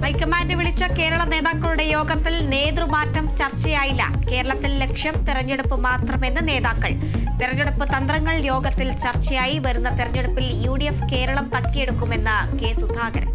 High command വിളിച്ച കേരള നേതാക്കളുടെ യോഗത്തിൽ നേതൃമാറ്റം ചർച്ചയായില്ല. കേരളത്തിൽ ലക്ഷ്യം തെരഞ്ഞെടുപ്പ് മാത്രമെന്ന് നേതാക്കൾ. തെരഞ്ഞെടുപ്പ് തന്ത്രങ്ങൾ യോഗത്തിൽ ചർച്ചയായി. വരുന്ന തെരഞ്ഞെടുപ്പിൽ UDF കേരളം തട്ടിയെടുക്കുമെന്ന് കെ സുധാകരൻ.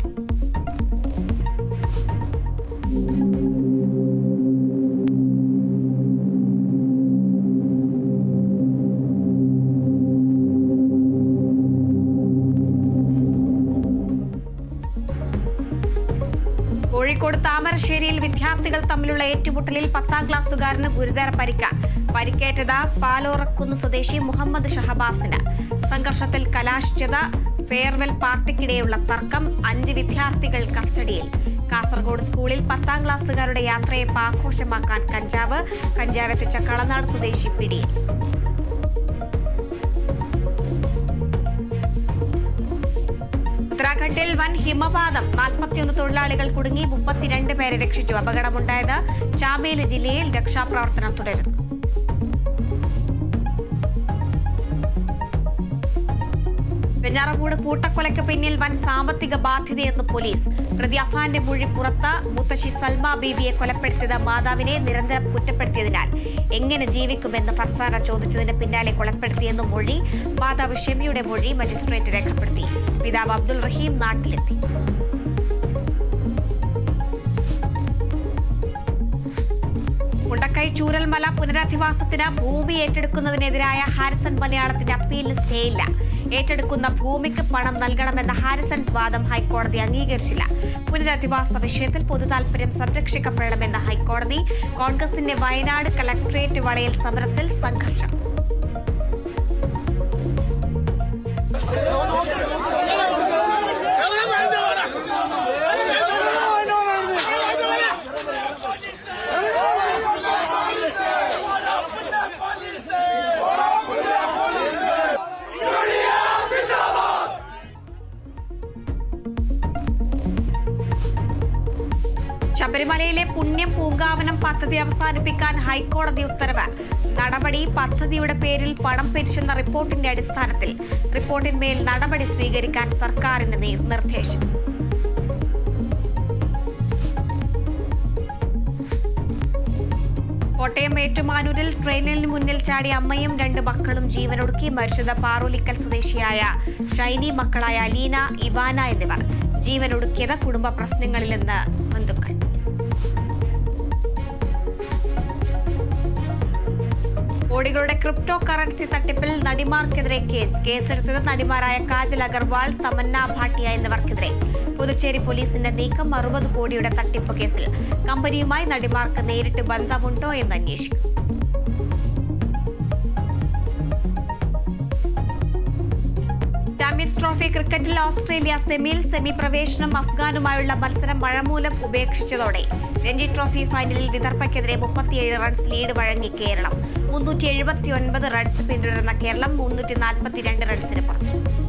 കോഴിക്കോട് താമരശ്ശേരിയിൽ വിദ്യാർത്ഥികൾ തമ്മിലുള്ള ഏറ്റുമുട്ടലിൽ 10ാം ക്ലാസ്സുകാരന് ഗുരുതര പരിക്ക്. പരിക്കേറ്റത് പാലോറക്കുന്ന് സ്വദേശി മുഹമ്മദ് ഷഹബാസിന്. സംഘർഷത്തിൽ കലാശിച്ചത് ഫെയർവെൽ പാർട്ടിക്കിടെയുള്ള തർക്കം. 5 വിദ്യാർത്ഥികൾ കസ്റ്റഡിയിൽ. കാസർഗോഡ് സ്കൂളിൽ 10ാം ക്ലാസ്സുകാരുടെ യാത്രയെ ആഘോഷമാക്കാൻ കഞ്ചാവ് എത്തിച്ച കളനാട് സ്വദേശി പിടിയിൽ. ഉത്തരാഖണ്ഡിൽ വൻ ഹിമപാതം. 41 തൊഴിലാളികൾ കുടുങ്ങി. 32 പേരെ രക്ഷിച്ചു. അപകടമുണ്ടായത് ചാമേലി ജില്ലയിൽ. രക്ഷാപ്രവർത്തനം തുടരുന്നു. വെഞ്ഞാറമൂട് കൂട്ടക്കൊലയ്ക്ക് പിന്നിൽ വൻ സാമ്പത്തിക ബാധ്യതയെന്ന് പോലീസ്. പ്രതി അഫാന്റെ മൊഴി പുറത്ത്. മുത്തശ്ശി സൽമ ബീവിയെ കൊലപ്പെടുത്തിയത് മാതാവിനെ നിരന്തരം കുറ്റപ്പെടുത്തിയതിനാൽ എങ്ങനെ ജീവിക്കുമെന്ന് ഫർസാന ചോദിച്ചതിന് പിന്നാലെ കൊലപ്പെടുത്തിയെന്ന് മൊഴി. മാതാവ് ഷെമിയുടെ മൊഴി മജിസ്ട്രേറ്റ് രേഖപ്പെടുത്തി. പിതാവ് അബ്ദുൾ റഹീം നാട്ടിലെത്തി. മുണ്ടക്കൈ ചൂരൽമല പുനരധിവാസത്തിന് ഭൂമി ഏറ്റെടുക്കുന്നതിനെതിരായ ഹാരിസൺ മലയാളത്തിന്റെ അപ്പീലിന് സ്റ്റേയില്ല. ഏറ്റെടുക്കുന്ന ഭൂമിക്ക് പണം നൽകണമെന്ന ഹാരിസൺസ് വാദം ഹൈക്കോടതി അംഗീകരിച്ചില്ല. പുനരധിവാസ വിഷയത്തിൽ പൊതുതാൽപര്യം സംരക്ഷിക്കപ്പെടണമെന്ന ഹൈക്കോടതി. കോൺഗ്രസിന്റെ വയനാട് കളക്ട്രേറ്റ് വളയൽ സമരത്തിൽ സംഘർഷം. ശബരിമലയിലെ പുണ്യം പൂങ്കാവനം പദ്ധതി അവസാനിപ്പിക്കാൻ ഹൈക്കോടതി ഉത്തരവ്. നടപടി പദ്ധതിയുടെ പേരിൽ പണം പിരിച്ചെന്ന റിപ്പോർട്ടിന്റെ അടിസ്ഥാനത്തിൽ. റിപ്പോർട്ടിന്മേൽ നടപടി സ്വീകരിക്കാൻ സർക്കാരിന് നിർദ്ദേശം. കോട്ടയം ഏറ്റുമാനൂരിൽ ട്രെയിനിന് മുന്നിൽ ചാടി അമ്മയും 2 മക്കളും ജീവനൊടുക്കി. മരിച്ചത് പാറോലിക്കൽ സ്വദേശിയായ ഷൈനി. മക്കളായ അലീന, ഇവാന എന്നിവർ. ജീവനൊടുക്കിയത് കുടുംബ പ്രശ്നങ്ങളിലെന്ന് ബന്ധുക്കൾ. കോടികളുടെ ക്രിപ്റ്റോ കറൻസി തട്ടിപ്പിൽ നടിമാർക്കെതിരെ കേസെടുത്തത് നടിമാരായ കാജൽ അഗർവാൾ, തമന്ന ഭാട്ടിയ എന്നിവർക്കെതിരെ. പുതുച്ചേരി പോലീസിന്റെ നീക്കം. 60 കോടിയുടെ തട്ടിപ്പ് കേസിൽ കമ്പനിയുമായി നടിമാർക്ക് നേരിട്ട് ബന്ധമുണ്ടോ എന്ന് അന്വേഷിക്കും. ചാമ്പ്യൻസ് ട്രോഫി ക്രിക്കറ്റിൽ ഓസ്ട്രേലിയ സെമി പ്രവേശനം. അഫ്ഗാനുമായുള്ള മത്സരം മഴ മൂലം ഉപേക്ഷിച്ചതോടെ രഞ്ജി ട്രോഫി ഫൈനലിൽ വിദർഭയ്ക്കെതിരെ 37 റൺസ് ലീഡ് വഴങ്ങി കേരളം. 379 റൺസ് പിന്തുടർന്ന കേരളം 342 റൺസിന് പുറത്തു.